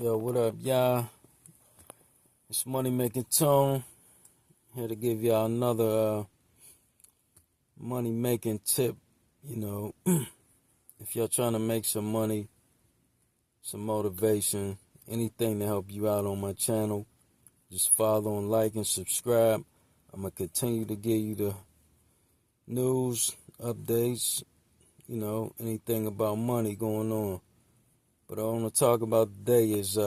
Yo, what up, y'all? It's Money Making Tone here to give y'all another money making tip. You know, if y'all trying to make some money, some motivation, anything to help you out on my channel, just follow and like and subscribe. I'm gonna continue to give you the news, updates, anything about money going on. But I want to talk about today is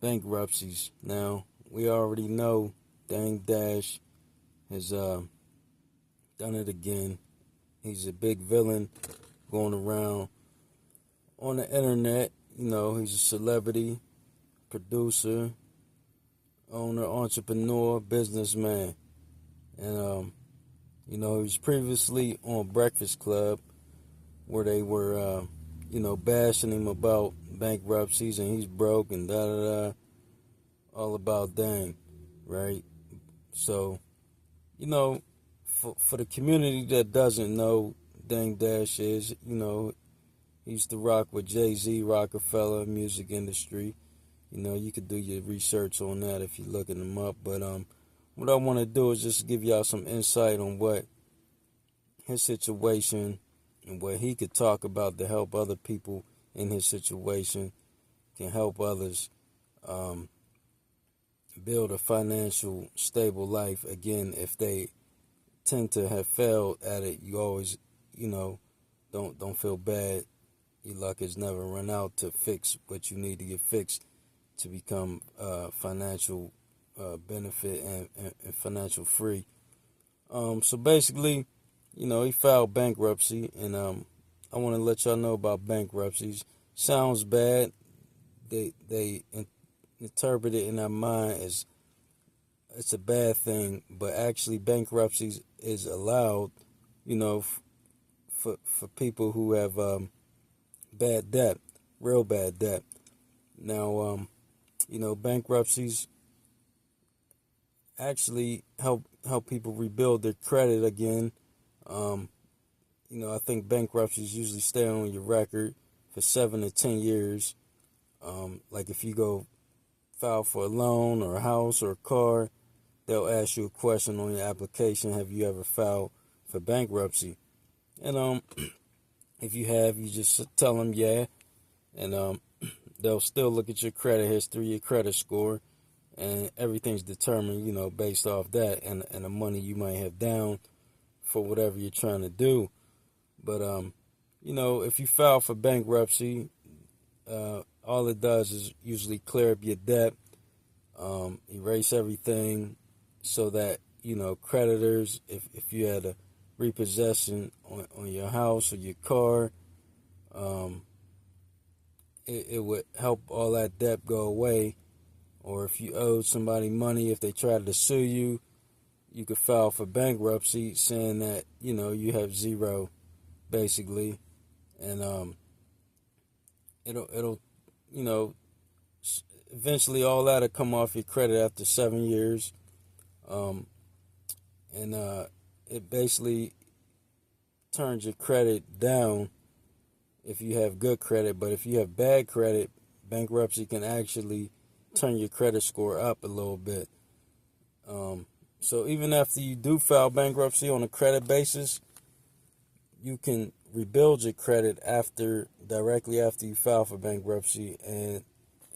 bankruptcies. Now, we already know Dang Dash has done it again. He's a big villain going around on the internet. He's a celebrity, producer, owner, entrepreneur, businessman. And, he was previously on Breakfast Club where they were, bashing him about bankruptcies and he's broke and da da da. All about Dang, right? So, for the community that doesn't know, Dang Dash is, he used to rock with Jay-Z, Rockefeller, music industry. You could do your research on that if you're looking them up. But what I want to do is just give y'all some insight on what his situation and what he could talk about to help other people in his situation, can help others build a financial stable life. Again, if they tend to have failed at it, you always, don't feel bad. Your luck has never run out to fix what you need to get fixed to become financial benefit and financial free. So basically, he filed bankruptcy, and I want to let y'all know about bankruptcies. Sounds bad. They interpret it in their mind as it's a bad thing, but actually bankruptcy is allowed, for people who have bad debt, real bad debt. Now, bankruptcies actually help people rebuild their credit again. I think bankruptcies usually stay on your record for 7 to 10 years. Like if you go file for a loan or a house or a car, they'll ask you a question on your application: have you ever filed for bankruptcy? And if you have, you just tell them yeah, and they'll still look at your credit history, your credit score, and everything's determined, based off that and the money you might have down for whatever you're trying to do. But if you file for bankruptcy, all it does is usually clear up your debt, erase everything, so that creditors, if you had a repossession on your house or your car, it would help all that debt go away. Or if you owed somebody money, if they tried to sue you, you could file for bankruptcy saying that you have zero, basically, and it'll eventually all that'll come off your credit after 7 years. And it basically turns your credit down if you have good credit. But if you have bad credit, bankruptcy can actually turn your credit score up a little bit. So even after you do file bankruptcy on a credit basis, you can rebuild your credit directly after you file for bankruptcy, and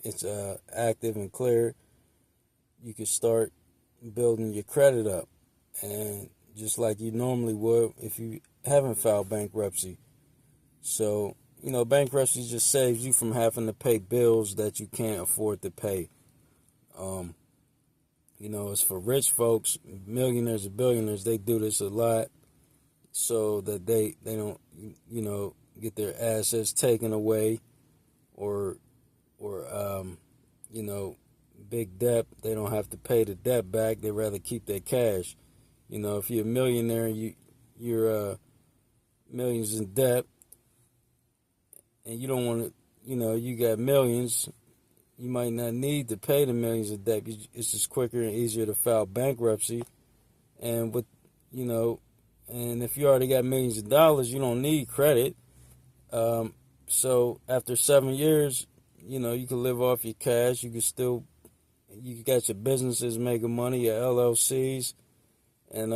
it's active and clear. You can start building your credit up, and just like you normally would if you haven't filed bankruptcy. So bankruptcy just saves you from having to pay bills that you can't afford to pay. It's for rich folks, millionaires and billionaires. They do this a lot so that they don't get their assets taken away, or big debt. They don't have to pay the debt back. They rather keep their cash. If you're a millionaire and you're millions in debt, and you don't want to, you got millions, you might not need to pay the millions of debt. It's just quicker and easier to file bankruptcy. And and if you already got millions of dollars, you don't need credit. So after 7 years, you can live off your cash. You got your businesses making money, your LLCs, and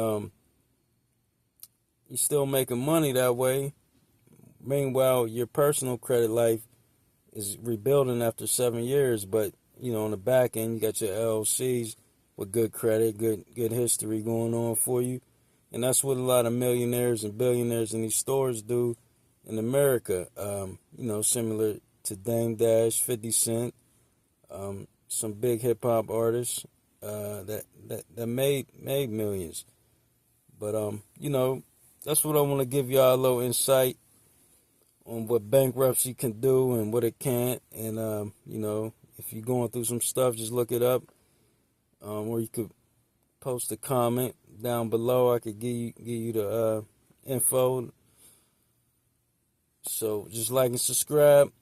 you're still making money that way. Meanwhile, your personal credit life is rebuilding after 7 years, but on the back end, you got your LLCs with good credit, good history going on for you, and that's what a lot of millionaires and billionaires in these stores do in America. Similar to Dame Dash, 50 Cent, some big hip hop artists that made millions. But that's what I want to give y'all a little insight on what bankruptcy can do and what it can't. And if you're going through some stuff, just look it up. Or you could post a comment down below. I could give you the info. So just like and subscribe.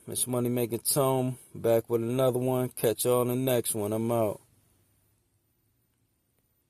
It's Money Making Tone back with another one. Catch y'all on the next one. I'm out.